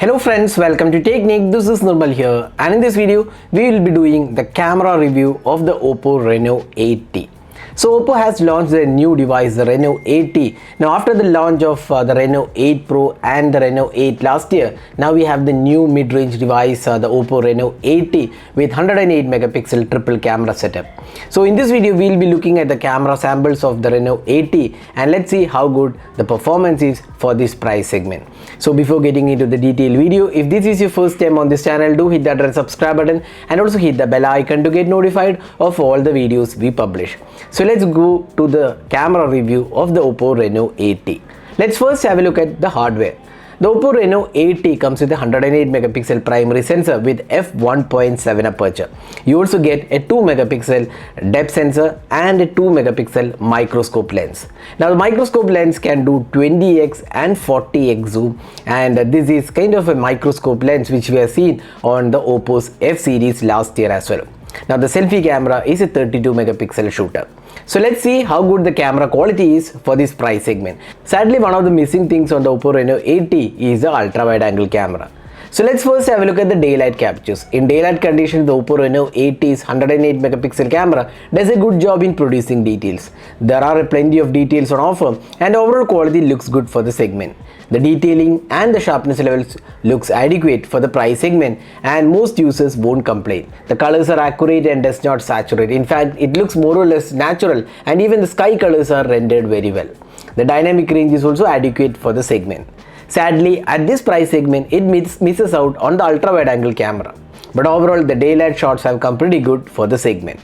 Hello friends, welcome to Technique. This is Nirmal here, and in this video we will be doing the camera review of the Oppo Reno 8T. So Oppo has launched their new device, the Reno 8T. Now after the launch of the Reno 8 Pro and the Reno 8 last year, now we have the new mid-range device, the Oppo Reno 8T with 108 megapixel triple camera setup. So in this video we will be looking at the camera samples of the Reno 8T and let's see how good the performance is for this price segment. So before getting into the detailed video, if this is your first time on this channel, do hit that red subscribe button and also hit the bell icon to get notified of all the videos we publish. So let's go to the camera review of the Oppo Reno 8T. Let's first have a look at the hardware. The Oppo Reno 8T comes with a 108 megapixel primary sensor with f1.7 aperture. You also get a 2 megapixel depth sensor and a 2 megapixel microscope lens. Now the microscope lens can do 20x and 40x zoom, and this is kind of a microscope lens which we have seen on the Oppo's F series last year as well. Now the selfie camera is a 32 megapixel shooter. So let's see how good the camera quality is for this price segment. Sadly, one of the missing things on the Oppo Reno 8T is the ultra wide angle camera. So let's first have a look at the daylight captures. In daylight conditions, the Oppo Reno 8T's 108 megapixel camera does a good job in producing details. There are plenty of details on offer and overall quality looks good for the segment. The detailing and the sharpness levels looks adequate for the price segment and most users won't complain. The colors are accurate and does not saturate. In fact, it looks more or less natural and even the sky colors are rendered very well. The dynamic range is also adequate for the segment. Sadly, at this price segment, it misses out on the ultra wide angle camera. But overall, the daylight shots have come pretty good for the segment.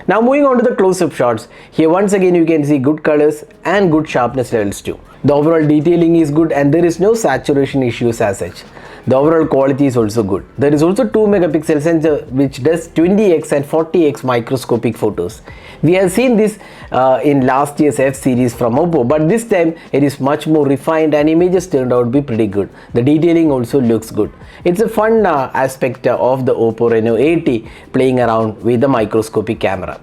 Now moving on to the close-up shots, here once again you can see good colors and good sharpness levels too. The overall detailing is good and there is no saturation issues as such. The overall quality is also good. There is also 2 megapixel sensor which does 20x and 40x microscopic photos. We have seen this in last year's F series from Oppo, but this time it is much more refined and images turned out to be pretty good. The detailing also looks good. It's a fun aspect of the Oppo Reno 8T, playing around with the microscopic camera.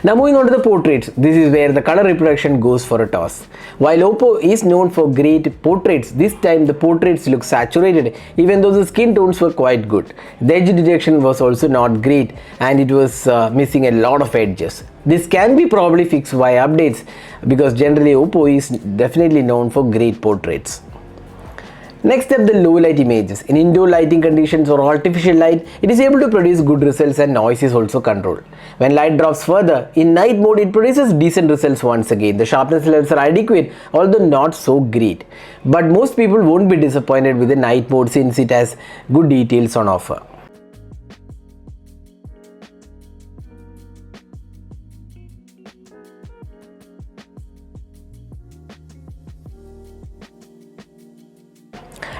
Now moving on to the portraits, this is where the color reproduction goes for a toss. While Oppo is known for great portraits, this time the portraits look saturated even though the skin tones were quite good. The edge detection was also not great and it was missing a lot of edges. This can be probably fixed via updates because generally Oppo is definitely known for great portraits. Next up, the low light images. In indoor lighting conditions or artificial light, it is able to produce good results and noise is also controlled. When light drops further, in night mode it produces decent results once again. The sharpness levels are adequate, although not so great. But most people won't be disappointed with the night mode since it has good details on offer.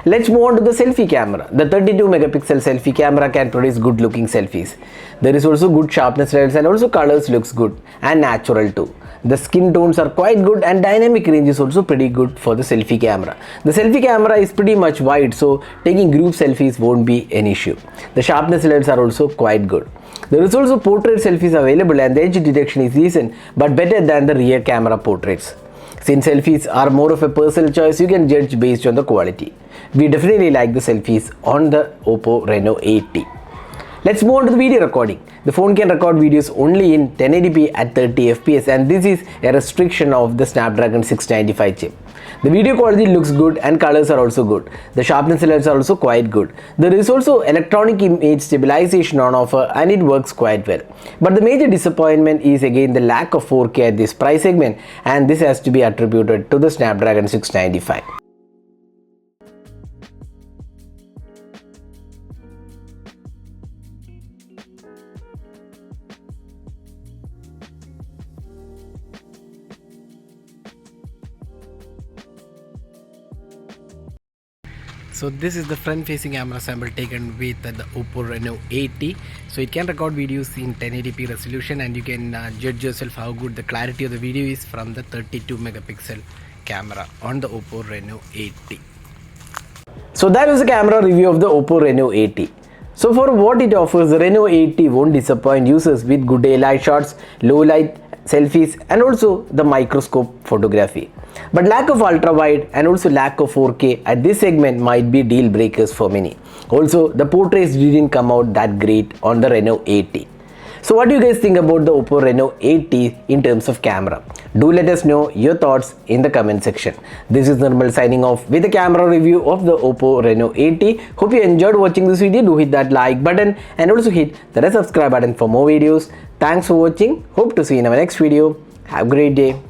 Let's move on to the selfie camera. The 32 megapixel selfie camera can produce good looking selfies. There is also good sharpness levels and also colors looks good and natural too. The skin tones are quite good and dynamic range is also pretty good for the selfie camera. The selfie camera is pretty much wide, so taking group selfies won't be an issue. The sharpness levels are also quite good. There is also portrait selfies available and the edge detection is decent but better than the rear camera portraits. Since selfies are more of a personal choice, you can judge based on the quality. We definitely like the selfies on the Oppo Reno 8T. Let's move on to the video recording. The phone can record videos only in 1080p at 30 fps and this is a restriction of the Snapdragon 695 chip. The video quality looks good and colors are also good. The sharpness levels are also quite good. There is also electronic image stabilization on offer and it works quite well. But the major disappointment is again the lack of 4K at this price segment, and this has to be attributed to the Snapdragon 695. So this is the front facing camera sample taken with the Oppo Reno 8T. So it can record videos in 1080p resolution and you can judge yourself how good the clarity of the video is from the 32 megapixel camera on the Oppo Reno 8T. So that was a camera review of the Oppo Reno 80. So for what it offers, the Reno 80 won't disappoint users with good daylight shots, low light selfies and also the microscope photography. But lack of ultra wide and also lack of 4K at this segment might be deal breakers for many. Also, the portraits didn't come out that great on the Reno 80. So what do you guys think about the Oppo Reno 80 in terms of camera? Do let us know your thoughts in the comment section. This is Nirmal signing off with a camera review of the Oppo Reno 80. Hope you enjoyed watching this video. Do hit that like button and also hit the red subscribe button for more videos. Thanks for watching. Hope to see you in our next video. Have a great day.